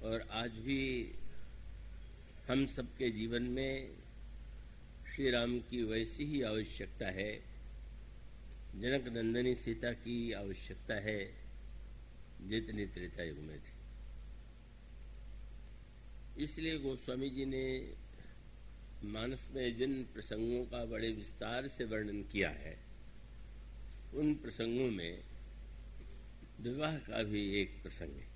और आज भी हम सबके जीवन में श्री राम की वैसी ही आवश्यकता है, जनक नंदनी सीता की आवश्यकता है जितनी त्रेता युग में थी। इसलिए गोस्वामी जी ने मानस में जिन प्रसंगों का बड़े विस्तार से वर्णन किया है, उन प्रसंगों में विवाह का भी एक प्रसंग है।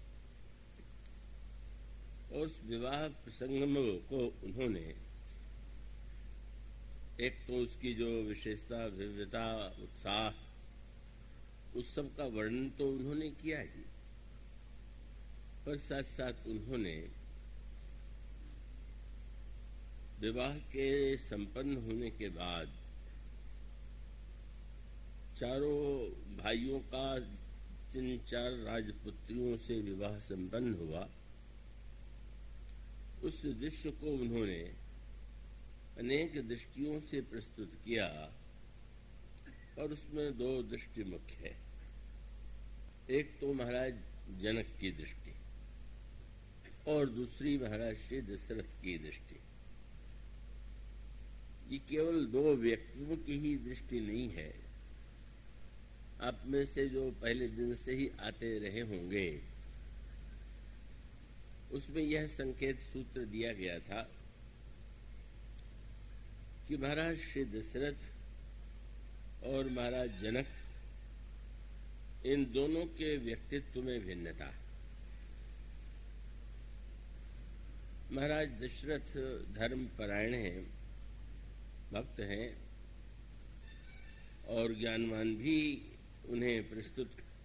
और उस विवाह प्रसंग को उन्होंने एक तो उसकी जो विशेषता, भव्यता, उत्साह, उस सब का वर्णन तो उन्होंने किया ही, पर साथ साथ उन्होंने विवाह के संपन्न होने के बाद चारों भाइयों का जिन 4 राजपुत्रियों से विवाह संपन्न हुआ, उस दृश्य को उन्होंने अनेक दृष्टियों से प्रस्तुत किया। और उसमें 2 दृष्टि मुख्य है। एक तो महाराज जनक की दृष्टि और दूसरी महाराज श्री दशरथ की दृष्टि। ये केवल 2 व्यक्तियों की ही दृष्टि नहीं है। आप में से जो पहले दिन से ही आते रहे होंगे, उसमें यह संकेत सूत्र दिया गया था कि महाराज श्री दशरथ और महाराज जनक, इन दोनों के व्यक्तित्व में भिन्नता। महाराज दशरथ धर्मपरायण हैं, भक्त हैं और ज्ञानवान भी, उन्हें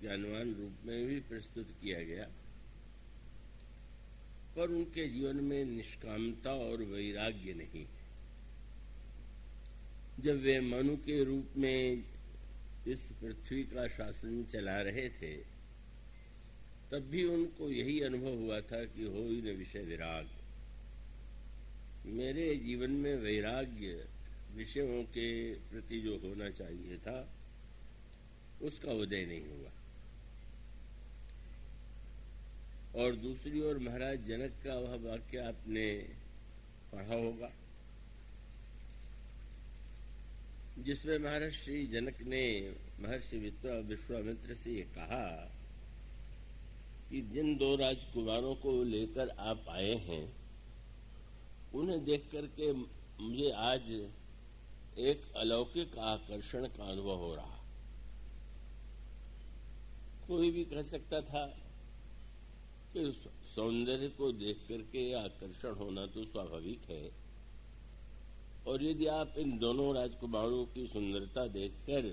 ज्ञानवान रूप में भी प्रस्तुत किया गया। पर उनके जीवन में निष्कामता और वैराग्य नहीं। जब वे मनु के रूप में इस पृथ्वी का शासन चला रहे थे, तब भी उनको यही अनुभव हुआ था कि हो ही न विषय विराग। मेरे जीवन में वैराग्य, विषयों के प्रति जो होना चाहिए था, उसका उदय नहीं हुआ। और दूसरी ओर महाराज जनक का वह वाक्य आपने पढ़ा होगा, जिसमें महाराज श्री जनक ने महर्षि विश्वामित्र से ये कहा कि जिन 2 राजकुमारों को लेकर आप आए हैं, उन्हें देख करके मुझे आज एक अलौकिक आकर्षण का अनुभव हो रहा। कोई भी कह सकता था कि सौंदर्य को देख करके आकर्षण होना तो स्वाभाविक है, और यदि आप इन दोनों राजकुमारों की सुंदरता देखकर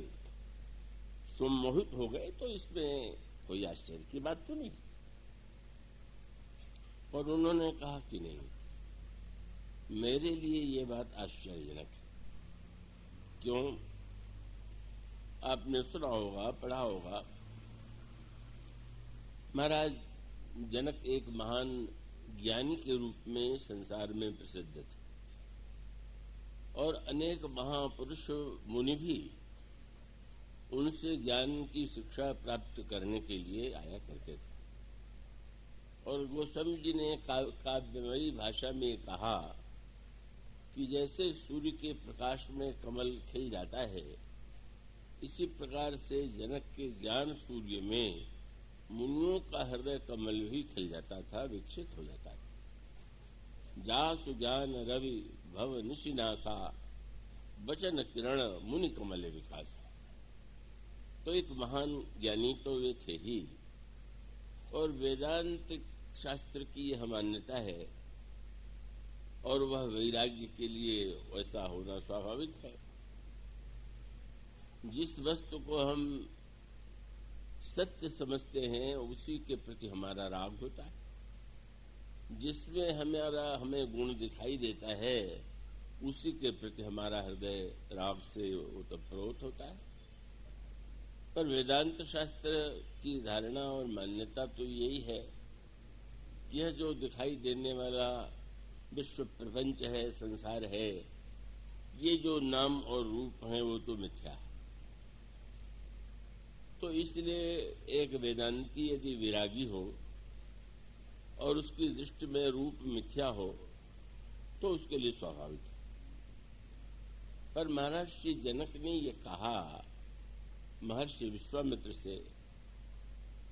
सम्मोहित हो गए तो इसमें कोई आश्चर्य की बात तो नहीं। और उन्होंने कहा कि नहीं, मेरे लिए ये बात आश्चर्यजनक है। क्यों? आपने सुना होगा, पढ़ा होगा, महाराज जनक एक महान ज्ञानी के रूप में संसार में प्रसिद्ध थे, और अनेक महापुरुष मुनि भी उनसे ज्ञान की शिक्षा प्राप्त करने के लिए आया करते थे। और गोस्वामी जी ने काव्यमयी भाषा में कहा कि जैसे सूर्य के प्रकाश में कमल खिल जाता है, इसी प्रकार से जनक के ज्ञान सूर्य में मुनियों का हृदय कमल भी खिल जाता था, विकसित हो जाता था। जासु ज्ञान रवि भव निशिनासा, वचन किरण मुनि कमल विकासा। तो एक महान ज्ञानी तो वे थे ही, और वेदांत शास्त्र की यह मान्यता है, और वह वैराग्य के लिए वैसा होना स्वाभाविक है। जिस वस्तु को हम सत्य समझते हैं, उसी के प्रति हमारा राग होता है। जिसमें हमें गुण दिखाई देता है, उसी के प्रति हमारा हृदय राग से ओतप्रोत होता है। पर वेदांत शास्त्र की धारणा और मान्यता तो यही है कि यह जो दिखाई देने वाला विश्व प्रपंच है, संसार है, ये जो नाम और रूप हैं, वो तो मिथ्या है। तो इसलिए एक वेदांती यदि विरागी हो और उसकी दृष्टि में रूप मिथ्या हो तो उसके लिए स्वाभाविक है। पर महाराज श्री जनक ने ये कहा महर्षि विश्वामित्र से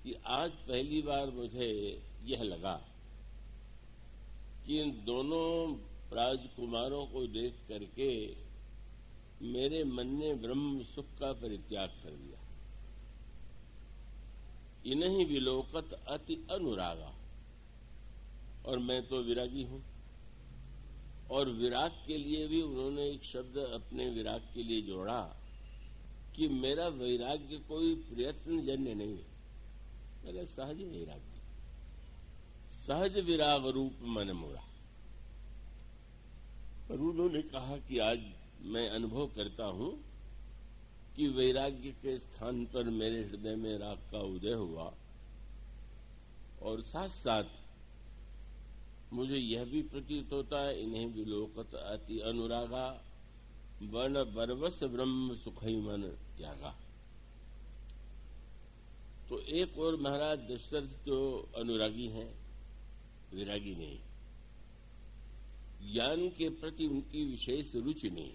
कि आज पहली बार मुझे यह लगा कि इन दोनों राजकुमारों को देख करके मेरे मन ने ब्रह्म सुख का परित्याग कर दिया। इन्हीं विलोकत अति अनुरागा, और मैं तो विरागी हूं। और विराग के लिए भी उन्होंने एक शब्द अपने विराग के लिए जोड़ा कि मेरा वैराग्य कोई प्रयत्न जन्य नहीं है, मेरा सहज वैराग्य, सहज विराग रूप मन मोरा। पर उन्होंने कहा कि आज मैं अनुभव करता हूं कि वैराग्य के स्थान पर मेरे हृदय में राग का उदय हुआ, और साथ साथ मुझे यह भी प्रतीत होता है इन्हें विलोकत अति अनुरागा वन बरवस ब्रह्म सुखई मन त्यागा। तो एक और महाराज दशरथ जो अनुरागी हैं, विरागी नहीं, ज्ञान के प्रति उनकी विशेष रुचि नहीं,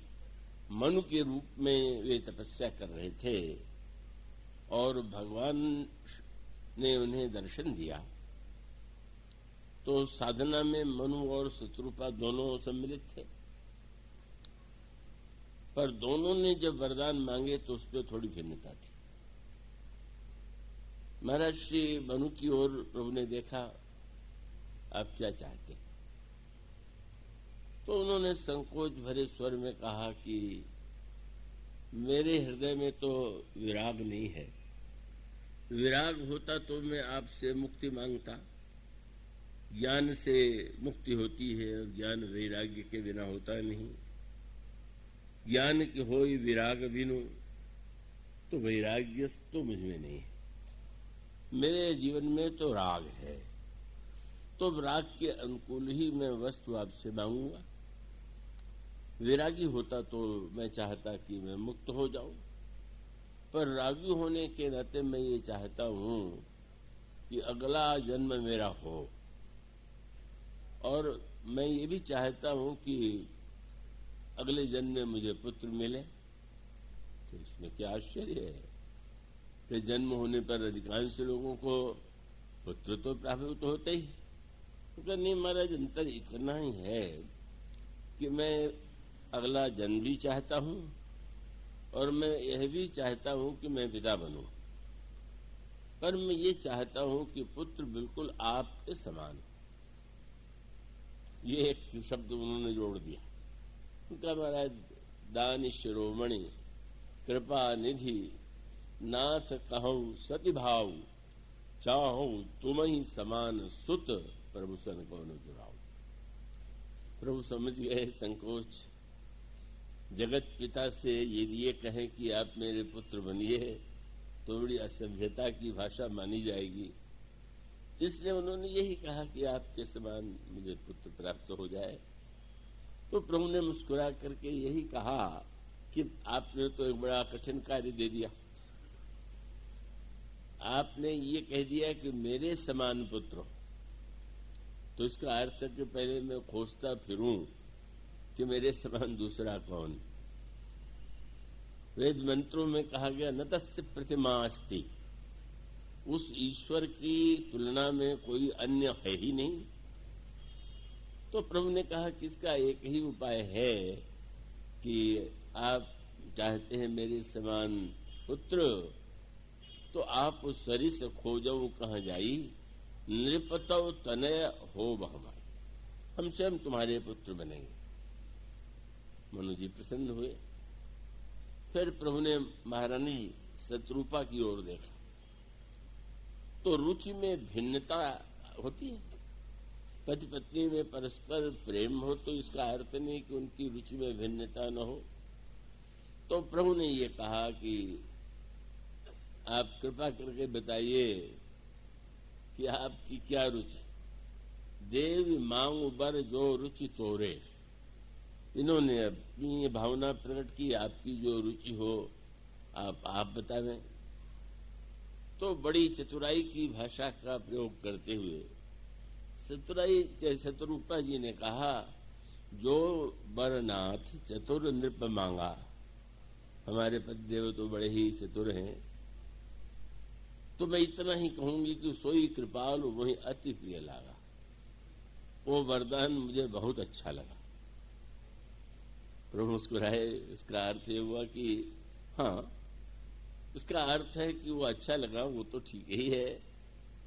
मनु के रूप में वे तपस्या कर रहे थे और भगवान ने उन्हें दर्शन दिया। तो साधना में मनु और शत्रुपा दोनों सम्मिलित थे, पर दोनों ने जब वरदान मांगे तो उस पर थोड़ी भिन्नता थी। महाराज श्री मनु की ओर प्रभु ने देखा, आप क्या चाहते? तो उन्होंने संकोच भरे स्वर में कहा कि मेरे हृदय में तो विराग नहीं है, विराग होता तो मैं आपसे मुक्ति मांगता। ज्ञान से मुक्ति होती है और ज्ञान वैराग्य के बिना होता नहीं। ज्ञान के होई विराग बिनु, तो वैराग्य तो मुझ में नहीं है। मेरे जीवन में तो राग है, तो राग के अनुकूल ही मैं वस्तु आपसे मांगूंगा। विरागी होता तो मैं चाहता कि मैं मुक्त हो जाऊं, पर रागी होने के नाते मैं ये चाहता हूं कि अगला जन्म मेरा हो, और मैं ये भी चाहता हूं कि अगले जन्म में मुझे पुत्र मिले। तो इसमें क्या आश्चर्य है कि जन्म होने पर अधिकांश लोगों को पुत्र तो प्राप्त होते ही। तो नहीं महाराज, अंतर इतना ही है कि मैं अगला जन्म भी चाहता हूं और मैं यह भी चाहता हूं कि मैं पिता बनूं, पर मैं ये चाहता हूं कि पुत्र बिल्कुल आपके समान। ये एक शब्द उन्होंने जोड़ दिया। उनका महाराज दान शिरोमणि कृपा निधि नाथ कहूं सति भाव चाहूं तुम ही समान सुत प्रभु सन को न जुड़ाओ। प्रभु समझ गए संकोच। जगत पिता से यदि ये कहें कि आप मेरे पुत्र बनिए तो बड़ी असभ्यता की भाषा मानी जाएगी, इसलिए उन्होंने यही कहा कि आपके समान मुझे पुत्र प्राप्त हो जाए। तो प्रभु ने मुस्कुरा करके यही कहा कि आपने तो एक बड़ा कठिन कार्य दे दिया। आपने ये कह दिया कि मेरे समान पुत्र हो, तो इसका अर्थ है कि पहले मैं खोजता फिरूं कि मेरे समान दूसरा कौन। वेद मंत्रों में कहा गया न तस्य प्रतिमा अस्ति, उस ईश्वर की तुलना में कोई अन्य है ही नहीं। तो प्रभु ने कहा कि इसका एक ही उपाय है कि आप चाहते हैं मेरे समान पुत्र, तो आप उस शरीर से खोजो कहाँ जाई, नृपतौ तनय हो बहमाई, हमसे हम तुम्हारे पुत्र बनेंगे। मनु जी प्रसन्न हुए। फिर प्रभु ने महारानी शत्रुपा की ओर देखा, तो रुचि में भिन्नता होती है। पति पत्नी में परस्पर प्रेम हो तो इसका अर्थ नहीं कि उनकी रुचि में भिन्नता न हो। तो प्रभु ने ये कहा कि आप कृपा करके बताइए कि आपकी क्या रुचि। देव मांग बर जो रुचि तोरे, इन्होंने अपनी ये भावना प्रकट की, आपकी जो रुचि हो आप बतावें। तो बड़ी चतुराई की भाषा का प्रयोग करते हुए शत्रुपा जी ने कहा, जो बरनाथ चतुर नृप मांगा। हमारे पतिदेव तो बड़े ही चतुर हैं, तो मैं इतना ही कहूंगी कि सोई कृपाल वही अति प्रिय लागा। वो वरदान मुझे बहुत अच्छा लगा। प्रभु मुस्कुराए। इसका अर्थ ये हुआ कि हाँ, इसका अर्थ है कि वो अच्छा लगा, वो तो ठीक ही है,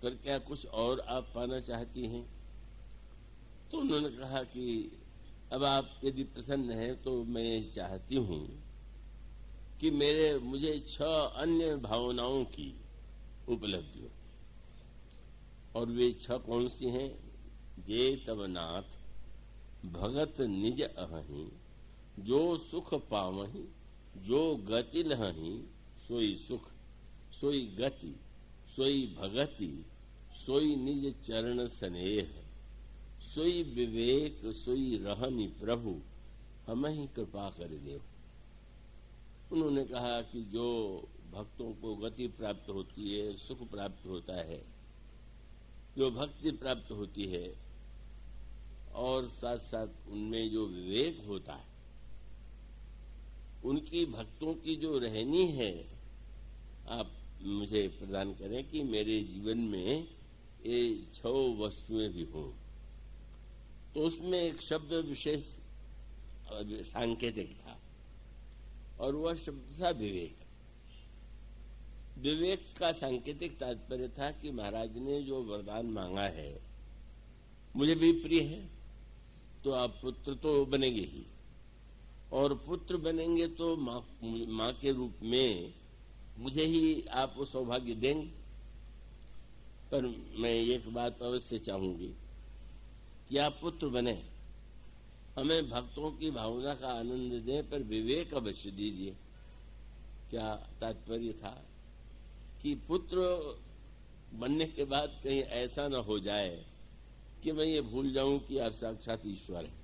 पर क्या कुछ और आप पाना चाहती हैं? तो उन्होंने कहा कि अब आप यदि प्रसन्न हैं तो मैं चाहती हूँ कि मुझे 6 अन्य भावनाओं की उपलब्धि हो। और वे 6 कौन सी हैं? जे तब नाथ भगत निज अहि, जो सुख पावहि, जो गति लहहि, सोई सुख, सोई गति, सोई भगति, सोई निज चरण स्नेह, सोई विवेक, सोई रहनि प्रभु, हमहि कृपा कर देव। उन्होंने कहा कि जो भक्तों को गति प्राप्त होती है, सुख प्राप्त होता है, जो भक्ति प्राप्त होती है, और साथ साथ उनमें जो विवेक होता है, उनकी भक्तों की जो रहनी है, आप मुझे प्रदान करें कि मेरे जीवन में ये 6 वस्तुएं भी हों। तो उसमें एक शब्द विशेष सांकेतिक था, और वह शब्द था विवेक। विवेक का सांकेतिक तात्पर्य था कि महाराज ने जो वरदान मांगा है मुझे भी प्रिय है, तो आप पुत्र तो बनेंगे ही, और पुत्र बनेंगे तो माँ के रूप में मुझे ही आप वो सौभाग्य देंगे। पर मैं एक बात अवश्य चाहूंगी कि आप पुत्र बने, हमें भक्तों की भावना का आनंद दें, पर विवेक अवश्य दीजिए। क्या तात्पर्य था कि पुत्र बनने के बाद कहीं ऐसा न हो जाए कि मैं ये भूल जाऊं कि आप साक्षात ईश्वर हैं।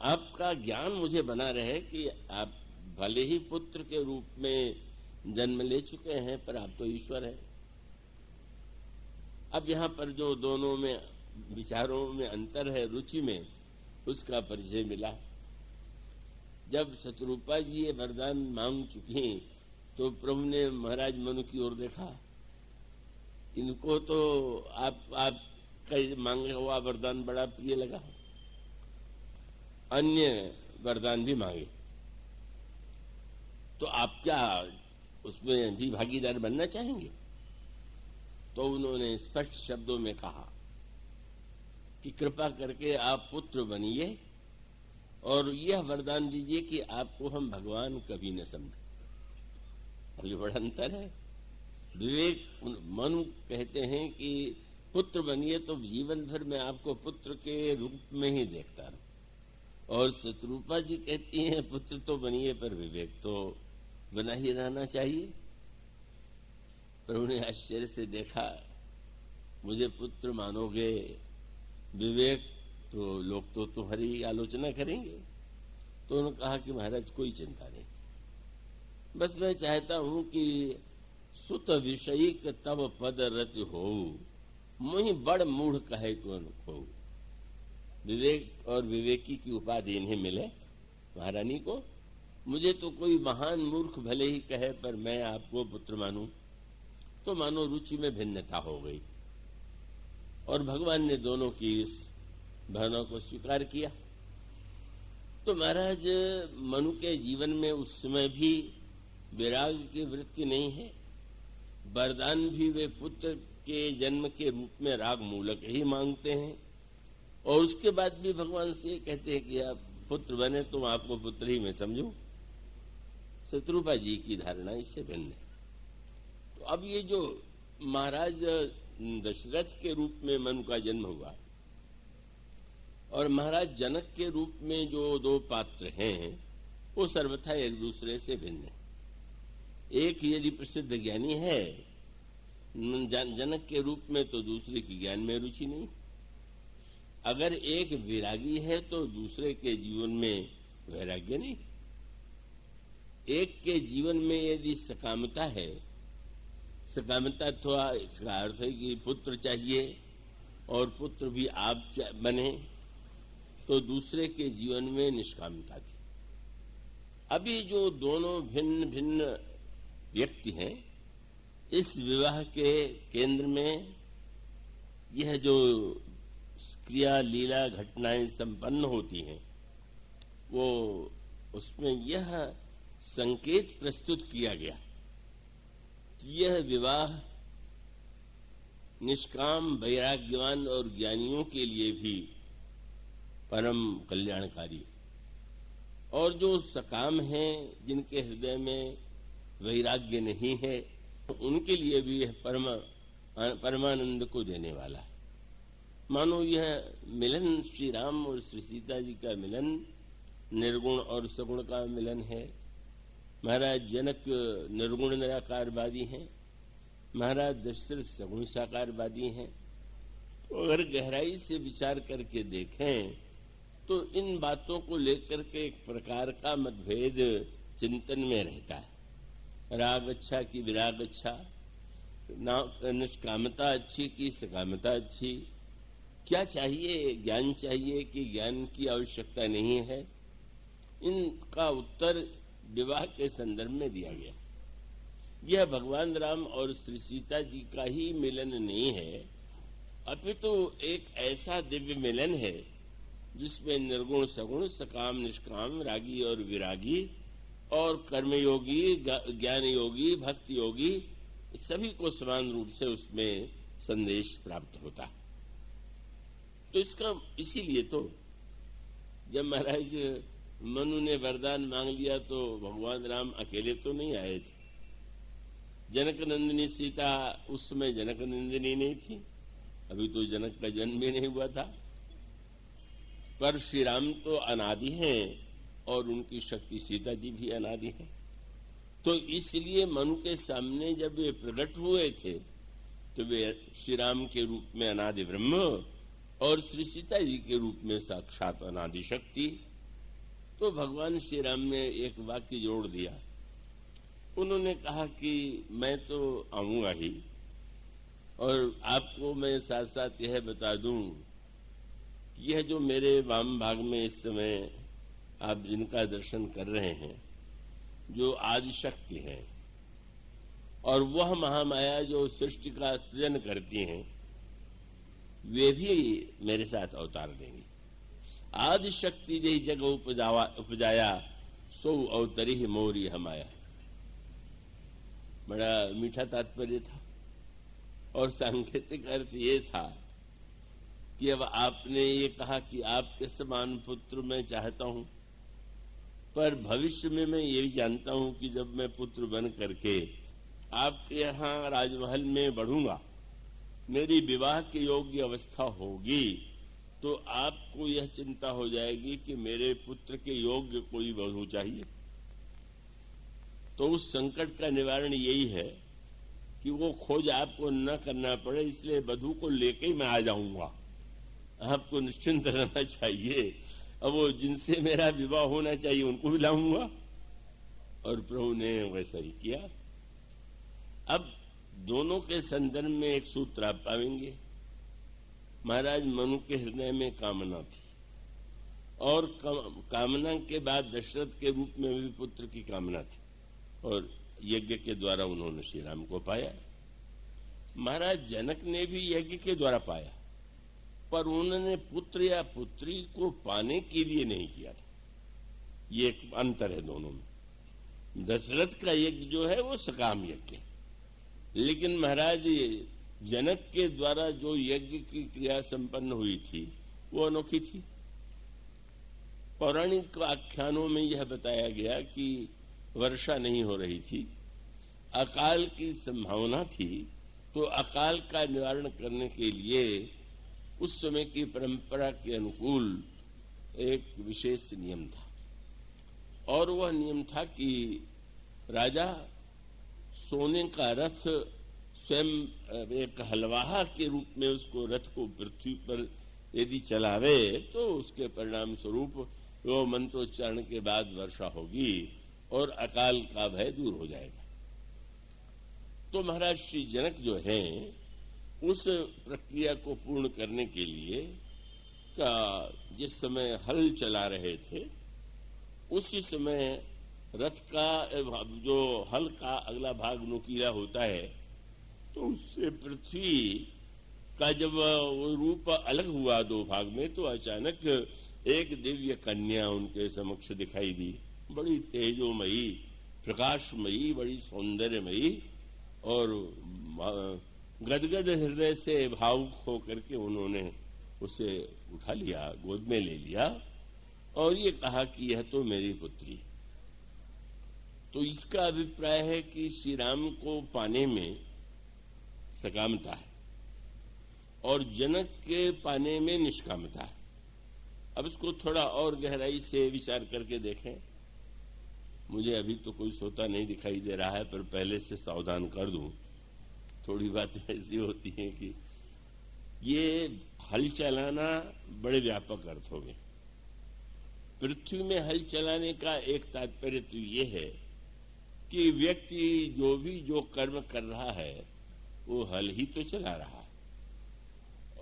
आपका ज्ञान मुझे बना रहे कि आप भले ही पुत्र के रूप में जन्म ले चुके हैं, पर आप तो ईश्वर हैं। अब यहाँ पर जो दोनों में विचारों में अंतर है, रुचि में, उसका परिचय मिला। जब शत्रुपा जी ये वरदान मांग चुकी तो प्रभु ने महाराज मनु की ओर देखा। इनको तो आप मांगे हुआ वरदान बड़ा प्रिय लगा, अन्य वरदान भी मांगे, तो आप क्या उसमें भी भागीदार बनना चाहेंगे? तो उन्होंने स्पष्ट शब्दों में कहा कि कृपा करके आप पुत्र बनिए, और यह वरदान दीजिए कि आपको हम भगवान कभी न समझे। और ये बड़ा अंतर है। विवेक मनु कहते हैं कि पुत्र बनिए तो जीवन भर में आपको पुत्र के रूप में ही देखता रहूं, और शत्रुपा जी कहती हैं पुत्र तो बनिए पर विवेक तो बना ही रहना चाहिए। प्रभु ने आश्चर्य से देखा, मुझे पुत्र मानोगे, विवेक तो लोग तो तुम्हारी आलोचना करेंगे। तो उन्होंने कहा कि महाराज कोई चिंता नहीं, बस मैं चाहता हूं कि सुत विषयिक तब पद रति हो, मुहि बड़ मूढ़ कहे को हो। विवेक और विवेकी की उपाधि इन्हें मिले महारानी को। मुझे तो कोई महान मूर्ख भले ही कहे, पर मैं आपको पुत्र मानूं, तो मानो रुचि में भिन्नता हो गई। और भगवान ने दोनों की इस भावना को स्वीकार किया। तो महाराज मनु के जीवन में उस समय भी विराग की वृत्ति नहीं है। वरदान भी वे पुत्र के जन्म के रूप में राग मूलक ही मांगते हैं, और उसके बाद भी भगवान से कहते हैं कि आप पुत्र बने तो आपको पुत्र ही मैं समझूं। शत्रुपा जी की धारणा इससे भिन्न है। तो अब ये जो महाराज दशरथ के रूप में मनु का जन्म हुआ, और महाराज जनक के रूप में जो 2 पात्र हैं, वो सर्वथा एक दूसरे से भिन्न है। एक यदि प्रसिद्ध ज्ञानी है जनक के रूप में, तो दूसरे की ज्ञान में रुचि नहीं। अगर एक विरागी है तो दूसरे के जीवन में वैराग्य नहीं। एक के जीवन में यदि सकामता है, सकामता तो इसका अर्थ है कि पुत्र चाहिए, और पुत्र भी आप बने, तो दूसरे के जीवन में निष्कामता थी। अभी जो दोनों भिन्न भिन्न व्यक्ति हैं, इस विवाह के केंद्र में यह जो क्रिया लीला घटनाएं संपन्न होती हैं, वो उसमें यह संकेत प्रस्तुत किया गया कि यह विवाह निष्काम, वैराग्यवान और ज्ञानियों के लिए भी परम कल्याणकारी, और जो सकाम हैं, जिनके हृदय में वैराग्य नहीं है, उनके लिए भी यह परमानंद को देने वाला है। मानो यह मिलन श्री राम और श्री सीता जी का मिलन निर्गुण और सगुण का मिलन है। महाराज जनक निर्गुण निराकारवादी हैं, महाराज दशरथ सगुण साकारवादी हैं। तो अगर गहराई से विचार करके देखें तो इन बातों को लेकर के एक प्रकार का मतभेद चिंतन में रहता है। राग अच्छा कि विराग अच्छा, निष्कामता अच्छी कि सकामता अच्छी, क्या चाहिए, ज्ञान चाहिए कि ज्ञान की आवश्यकता नहीं है, इनका उत्तर विवाह के संदर्भ में दिया गया। यह भगवान राम और श्री सीता जी का ही मिलन नहीं है, अपितु एक ऐसा दिव्य मिलन है जिसमें निर्गुण सगुण, सकाम निष्काम, रागी और विरागी, और कर्मयोगी, ज्ञान योगी, भक्ति योगी, सभी को समान रूप से उसमें संदेश प्राप्त होता है। तो इसका इसीलिए तो जब महाराज मनु ने वरदान मांग लिया तो भगवान राम अकेले तो नहीं आए थे। जनक नंदिनी सीता उस समय जनक नंदिनी नहीं थी, अभी तो जनक का जन्म भी नहीं हुआ था, पर श्री राम तो अनादि हैं और उनकी शक्ति सीता जी भी अनादि हैं। तो इसलिए मनु के सामने जब वे प्रकट हुए थे तो वे श्री राम के रूप में अनादि ब्रह्म और श्री सीता जी के रूप में साक्षात अनादि शक्ति। तो भगवान श्री राम ने एक वाक्य जोड़ दिया। उन्होंने कहा कि मैं तो आऊंगा ही, और आपको मैं साथ साथ यह बता दूं, यह जो मेरे वाम भाग में इस समय आप जिनका दर्शन कर रहे हैं, जो आदि शक्ति है और वह महामाया जो सृष्टि का सृजन करती हैं, वे भी मेरे साथ अवतार देंगे। आदि शक्ति जय जग उपजाया सो अवतरी मोरी हमाया। बड़ा मीठा तात्पर्य था और सांकेतिक अर्थ ये था कि अब आपने ये कहा कि आपके समान पुत्र मैं चाहता हूं, पर भविष्य में मैं ये भी जानता हूं कि जब मैं पुत्र बन करके आपके यहाँ राजमहल में बढ़ूंगा, मेरी विवाह की योग्य अवस्था होगी, तो आपको यह चिंता हो जाएगी कि मेरे पुत्र के योग्य कोई वधू चाहिए। तो उस संकट का निवारण यही है कि वो खोज आपको न करना पड़े, इसलिए वधू को लेके ही मैं आ जाऊंगा। आपको निश्चिंत रहना चाहिए। अब वो जिनसे मेरा विवाह होना चाहिए उनको भी लाऊंगा, और प्रभु ने वैसा ही किया। अब दोनों के संदर्भ में एक सूत्र आप पाएंगे। महाराज मनु के हृदय में कामना थी, और कामना के बाद दशरथ के रूप में भी पुत्र की कामना थी, और यज्ञ के द्वारा उन्होंने श्री राम को पाया। महाराज जनक ने भी यज्ञ के द्वारा पाया, पर उन्होंने पुत्र या पुत्री को पाने के लिए नहीं किया था। ये एक अंतर है दोनों में। दशरथ का यज्ञ जो है वो सकाम यज्ञ है, लेकिन महाराज जनक के द्वारा जो यज्ञ की क्रिया संपन्न हुई थी वो अनोखी थी। पौराणिक आख्यानों में यह बताया गया कि वर्षा नहीं हो रही थी, अकाल की संभावना थी, तो अकाल का निवारण करने के लिए उस समय की परंपरा के अनुकूल एक विशेष नियम था, और वह नियम था कि राजा सोने का रथ स्वयं एक हलवाहा के रूप में उसको रथ को पृथ्वी पर यदि चलावे तो उसके परिणाम स्वरूप वो मंत्रोच्चारण के बाद वर्षा होगी और अकाल का भय दूर हो जाएगा। तो महाराज श्री जनक जो हैं उस प्रक्रिया को पूर्ण करने के लिए का जिस समय हल चला रहे थे, उसी समय रथ का जो हल का अगला भाग नुकीला होता है, तो उससे पृथ्वी का जब वो रूप अलग हुआ दो भाग में, तो अचानक एक दिव्य कन्या उनके समक्ष दिखाई दी, बड़ी तेजोमयी, प्रकाशमयी, बड़ी सौंदर्यमयी, और गदगद हृदय से भावुक होकर के उन्होंने उसे उठा लिया, गोद में ले लिया और ये कहा कि यह तो मेरी पुत्री। तो इसका अभिप्राय है कि श्री राम को पाने में सकामता है और जनक के पाने में निष्कामता है। अब इसको थोड़ा और गहराई से विचार करके देखें। मुझे अभी तो कोई सोता नहीं दिखाई दे रहा है, पर पहले से सावधान कर दूं। थोड़ी बातें ऐसी होती हैं कि ये हल चलाना बड़े व्यापक अर्थों में। पृथ्वी में हल चलाने का एक तात्पर्य तो ये है कि व्यक्ति जो कर्म कर रहा है वो हल ही तो चला रहा है,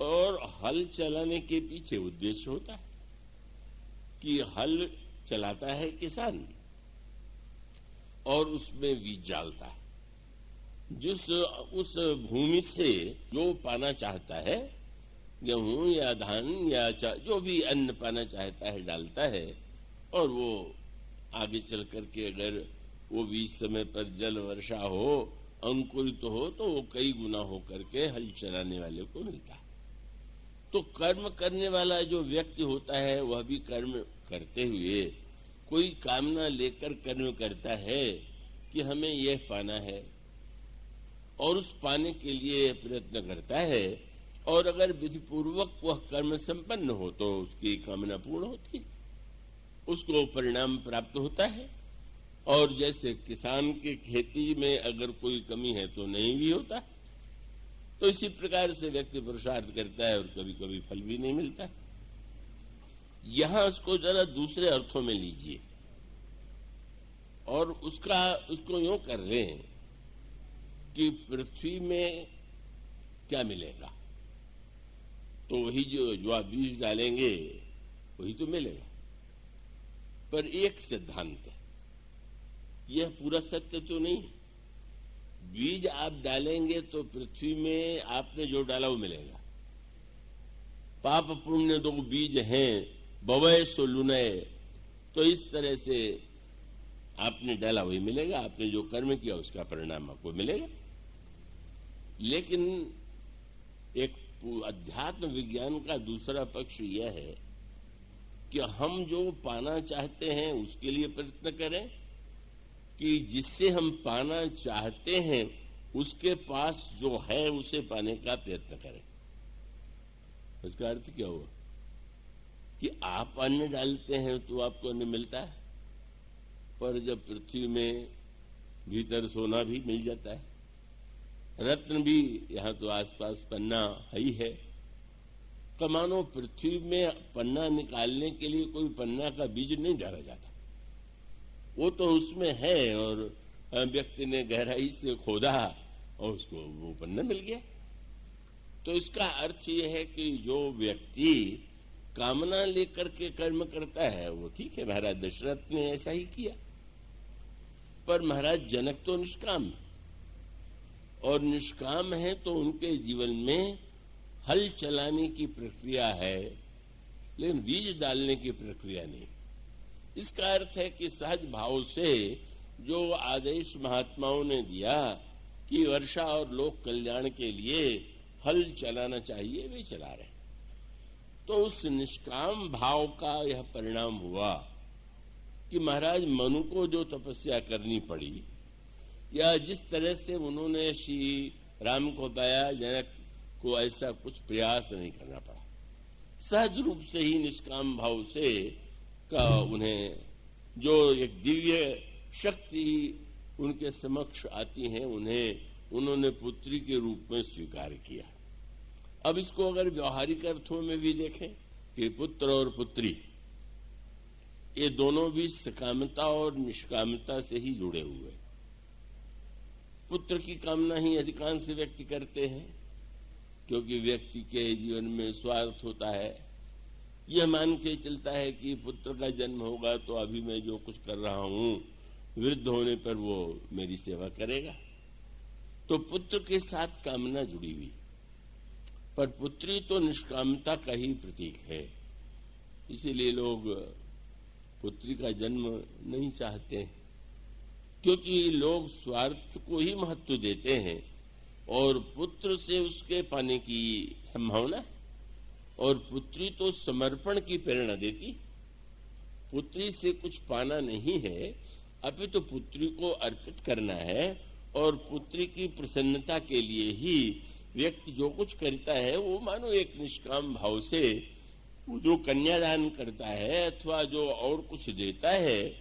और हल चलाने के पीछे उद्देश्य होता है कि हल चलाता है किसान और उसमें बीज डालता है। जिस उस भूमि से जो पाना चाहता है, गेहूं या धान या जो भी अन्न पाना चाहता है डालता है, और वो आगे चल करके अगर वो बीज समय पर जल वर्षा हो, अंकुरित हो, तो वो कई गुना हो करके हल चलाने वाले को मिलता है। तो कर्म करने वाला जो व्यक्ति होता है वह भी कर्म करते हुए कोई कामना लेकर कर्म करता है कि हमें यह पाना है, और उस पाने के लिए प्रयत्न करता है, और अगर विधि पूर्वक वह कर्म संपन्न हो तो उसकी कामना पूर्ण होती है, उसको परिणाम प्राप्त होता है। और जैसे किसान के खेती में अगर कोई कमी है तो नहीं भी होता, तो इसी प्रकार से व्यक्ति पुरुषार्थ करता है और कभी कभी फल भी नहीं मिलता। यहां उसको जरा दूसरे अर्थों में लीजिए और उसको यूं कर रहे हैं कि पृथ्वी में क्या मिलेगा, तो वही जो आप बीज डालेंगे वही तो मिलेगा। पर एक सिद्धांत है, यह पूरा सत्य तो नहीं। बीज आप डालेंगे तो पृथ्वी में आपने जो डाला वो मिलेगा। पाप पुण्य दो बीज हैं, बवय सो लुनय, तो इस तरह से आपने डाला वही मिलेगा, आपने जो कर्म किया उसका परिणाम आपको मिलेगा। लेकिन एक अध्यात्म विज्ञान का दूसरा पक्ष यह है कि हम जो पाना चाहते हैं उसके लिए प्रयत्न करें, कि जिससे हम पाना चाहते हैं उसके पास जो है उसे पाने का प्रयत्न करें। इसका अर्थ क्या हुआ कि आप अन्न डालते हैं तो आपको अन्न मिलता है, पर जब पृथ्वी में भीतर सोना भी मिल जाता है, रत्न भी यहाँ तो आसपास पन्ना ही है, कमानो पृथ्वी में पन्ना निकालने के लिए कोई पन्ना का बीज नहीं डाला जाता, वो तो उसमें है, और व्यक्ति ने गहराई से खोदा और उसको वो पन्ना मिल गया। तो इसका अर्थ ये है कि जो व्यक्ति कामना लेकर के कर्म करता है वो ठीक है। महाराज दशरथ ने ऐसा ही किया, पर महाराज जनक तो निष्काम है, और निष्काम है तो उनके जीवन में हल चलाने की प्रक्रिया है, लेकिन बीज डालने की प्रक्रिया नहीं। इसका अर्थ है कि सहज भाव से जो आदेश महात्माओं ने दिया कि वर्षा और लोक कल्याण के लिए हल चलाना चाहिए, वे चला रहे। तो उस निष्काम भाव का यह परिणाम हुआ कि महाराज मनु को जो तपस्या करनी पड़ी, या जिस तरह से उन्होंने श्री राम को पाया, जनक को ऐसा कुछ प्रयास नहीं करना पड़ा। सहज रूप से ही निष्काम भाव से का उन्हें जो एक दिव्य शक्ति उनके समक्ष आती है, उन्होंने पुत्री के रूप में स्वीकार किया। अब इसको अगर व्यवहारिक अर्थों में भी देखें कि पुत्र और पुत्री ये दोनों भी सकामता और निष्कामता से ही जुड़े हुए। पुत्र की कामना ही अधिकांश व्यक्ति करते हैं, क्योंकि व्यक्ति के जीवन में स्वार्थ होता है। यह मान के चलता है कि पुत्र का जन्म होगा तो अभी मैं जो कुछ कर रहा हूं वृद्ध होने पर वो मेरी सेवा करेगा। तो पुत्र के साथ कामना जुड़ी हुई, पर पुत्री तो निष्कामता का ही प्रतीक है। इसीलिए लोग पुत्री का जन्म नहीं चाहते, क्योंकि लोग स्वार्थ को ही महत्व देते हैं और पुत्र से उसके पाने की संभावना, और पुत्री तो समर्पण की प्रेरणा देती। पुत्री से कुछ पाना नहीं है, अभी तो पुत्री को अर्पित करना है, और पुत्री की प्रसन्नता के लिए ही व्यक्ति जो कुछ करता है वो मानो एक निष्काम भाव से वो जो कन्यादान करता है अथवा जो और कुछ देता है,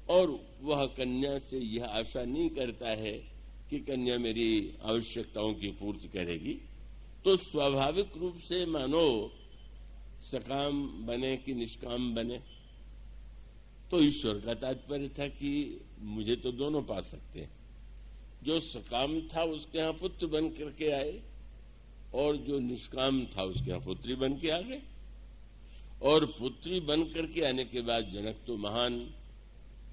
और वह कन्या से यह आशा नहीं करता है कि कन्या मेरी आवश्यकताओं की पूर्ति करेगी। तो स्वाभाविक रूप से मानो सकाम बने कि निष्काम बने। तो ईश्वर का तात्पर्य था कि मुझे तो दोनों पा सकते हैं। जो सकाम था उसके यहाँ पुत्र बन करके आए, और जो निष्काम था उसके यहाँ पुत्री बन के आ गए। और पुत्री बन करके आने के बाद जनक तो महान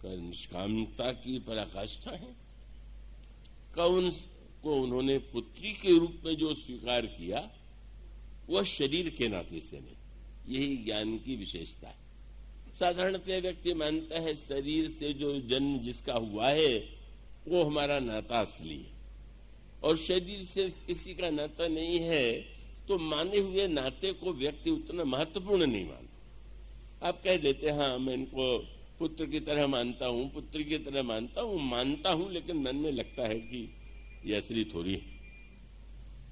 निष्कामता की पराकाष्ठा है। कौन को उन्होंने पुत्री के रूप में जो स्वीकार किया वह शरीर के नाते से नहीं। यही ज्ञान की विशेषता है। साधारणतः व्यक्ति मानता है शरीर से जो जन्म जिसका हुआ है वो हमारा नाता असली है, और शरीर से किसी का नाता नहीं है, तो माने हुए नाते को व्यक्ति उतना महत्वपूर्ण नहीं मानता। आप कह देते हाँ मैं इनको पुत्र की तरह मानता हूं, पुत्री की तरह मानता हूं, लेकिन मन में लगता है कि ये असली थोड़ी है।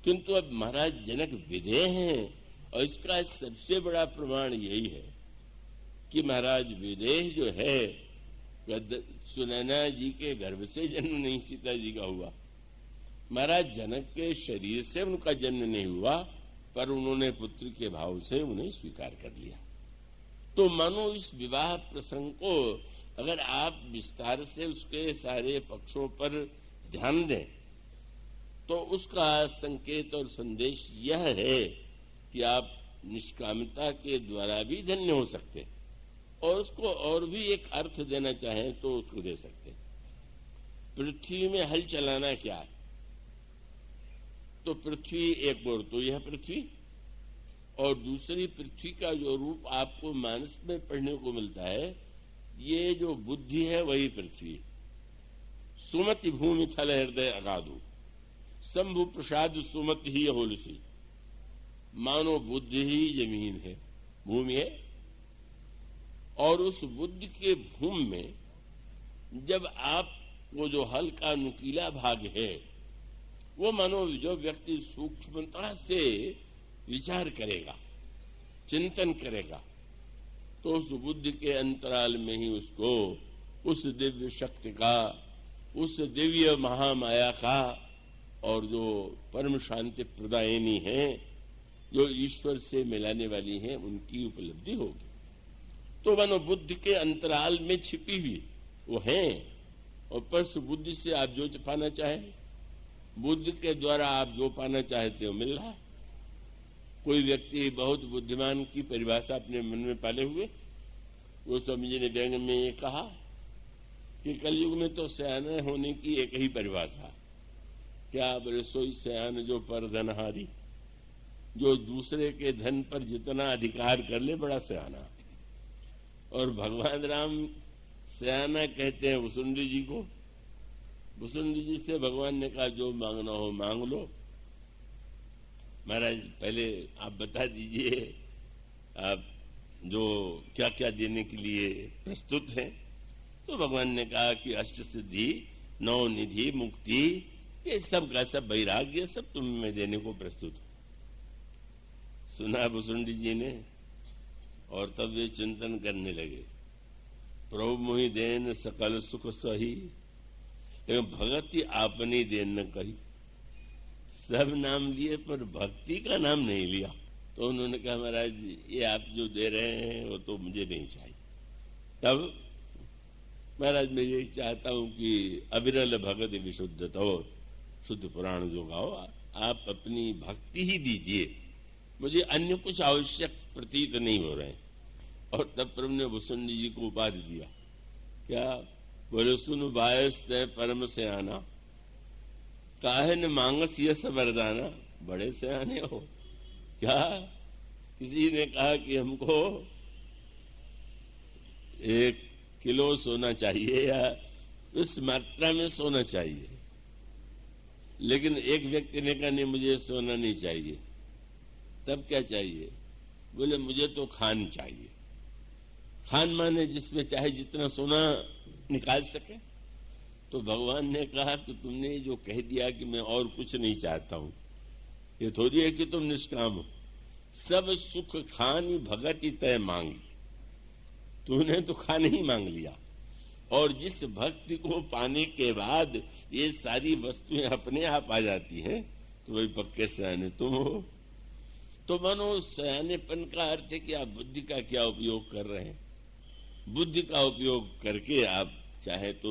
किंतु अब महाराज जनक विदेह हैं, और इसका सबसे बड़ा प्रमाण यही है कि महाराज विदेह जो है सुनैना जी के गर्भ से जन्म नहीं सीता जी का हुआ। महाराज जनक के शरीर से उनका जन्म नहीं हुआ, पर उन्होंने पुत्र के भाव से उन्हें स्वीकार कर लिया। तो मानो इस विवाह प्रसंग को अगर आप विस्तार से उसके सारे पक्षों पर ध्यान दें तो उसका संकेत और संदेश यह है कि आप निष्कामता के द्वारा भी धन्य हो सकते हैं, और उसको और भी एक अर्थ देना चाहें तो उसको दे सकते हैं। पृथ्वी में हल चलाना क्या है? तो पृथ्वी एक ओर तो यह पृथ्वी, और दूसरी पृथ्वी का जो रूप आपको मानस में पढ़ने को मिलता है, ये जो बुद्धि है वही पृथ्वी। सुमति भूमि थल हृदय अगाधु, शंभु प्रसाद सुमति ही होलसी। मानो बुद्धि ही जमीन है, भूमि है, और उस बुद्धि के भूमि में जब आप वो जो हल्का नुकीला भाग है वो मानो जो व्यक्ति सूक्ष्मता से विचार करेगा, चिंतन करेगा, तो उस बुद्धि के अंतराल में ही उसको उस दिव्य शक्ति का, उस दिव्य महामाया का, और जो परम शांति प्रदायिनी है, जो ईश्वर से मिलाने वाली है, उनकी उपलब्धि होगी। तो मानो बुद्धि के अंतराल में छिपी हुई वो है, और परस बुद्धि से आप जो पाना चाहें, बुद्धि के द्वारा आप जो पाना चाहते हो मिल रहा है। कोई व्यक्ति बहुत बुद्धिमान की परिभाषा अपने मन में पाले हुए, वो स्वामी जी ने व्यंग में ये कहा कि कलयुग में तो सयाने होने की एक ही परिभाषा, क्या बोले सोई सयान जो पर धनहारी, जो दूसरे के धन पर जितना अधिकार कर ले बड़ा सयाना। और भगवान राम सयाना कहते हैं वसुंधरी जी को। वसुंधरी जी से भगवान ने कहा जो मांगना हो मांग लो। महाराज पहले आप बता दीजिए आप जो क्या क्या देने के लिए प्रस्तुत हैं। तो भगवान ने कहा कि अष्ट सिद्धि, नौ निधि, मुक्ति, ये सब का सब वैराग्य सब तुम में देने को प्रस्तुत हो। सुना वसुंधरी जी ने, और तब वे चिंतन करने लगे, प्रभु मोहि देन सकल सुख सही, लेकिन भक्ति आपनी देन न कही। सब नाम लिए पर भक्ति का नाम नहीं लिया। तो उन्होंने कहा महाराज ये आप जो दे रहे हैं वो तो मुझे नहीं चाहिए। तब महाराज मैं यही चाहता हूं कि अविरल भगत विशुद्ध तो शुद्ध पुराण जो गाओ, आप अपनी भक्ति ही दीजिए, मुझे अन्य कुछ आवश्यक प्रतीत नहीं हो रहे। और तब प्रभु ने भुसुंडी जी को उपाधि दिया, क्या बोले, सुन बायस तय परम से आना, काहे न मांगस यस वरदाना। बड़े से आने हो क्या? किसी ने कहा कि हमको 1 किलो सोना चाहिए या उस मात्रा में सोना चाहिए, लेकिन एक व्यक्ति ने कहा नहीं, मुझे सोना नहीं चाहिए। तब क्या चाहिए? बोले, मुझे तो खान चाहिए। खान माने जिसमें चाहे जितना सोना निकाल सके। तो भगवान ने कहा कि तुमने जो कह दिया कि मैं और कुछ नहीं चाहता हूं, ये थोड़ी है कि तुम निष्काम हो। सब सुख खानी भगति तय मांगी, तूने तो खाने ही मांग लिया। और जिस भक्ति को पाने के बाद ये सारी वस्तुएं अपने आप आ जाती हैं, तो वही पक्के सयाने तुम हो। तो मानो सयानेपन का अर्थ है कि आप बुद्धि का क्या उपयोग कर रहे हैं। बुद्धि का उपयोग करके आप चाहे तो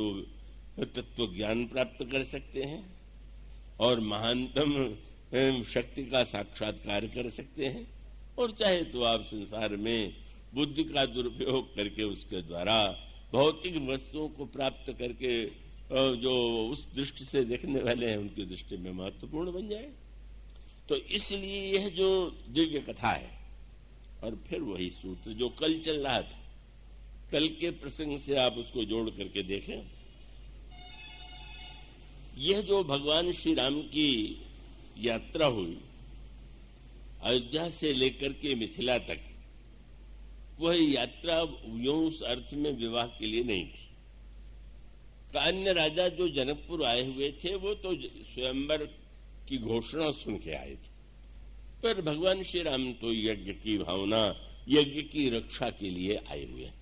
तत्व ज्ञान प्राप्त कर सकते हैं और महानतम शक्ति का साक्षात्कार कर सकते हैं, और चाहे तो आप संसार में बुद्धि का दुरुपयोग करके उसके द्वारा भौतिक वस्तुओं को प्राप्त करके जो उस दृष्टि से देखने वाले हैं उनकी दृष्टि में महत्वपूर्ण बन जाए। तो इसलिए यह जो दिव्य कथा है, और फिर वही सूत्र जो कल चल रहा था, कल के प्रसंग से आप उसको जोड़ करके देखें। यह जो भगवान श्री राम की यात्रा हुई अयोध्या से लेकर के मिथिला तक, वह यात्रा यूं उस अर्थ में विवाह के लिए नहीं थी। अन्य राजा जो जनकपुर आए हुए थे वो तो स्वयंवर की घोषणा सुन के आए थे, पर भगवान श्री राम तो यज्ञ की भावना, यज्ञ की रक्षा के लिए आए हुए हैं।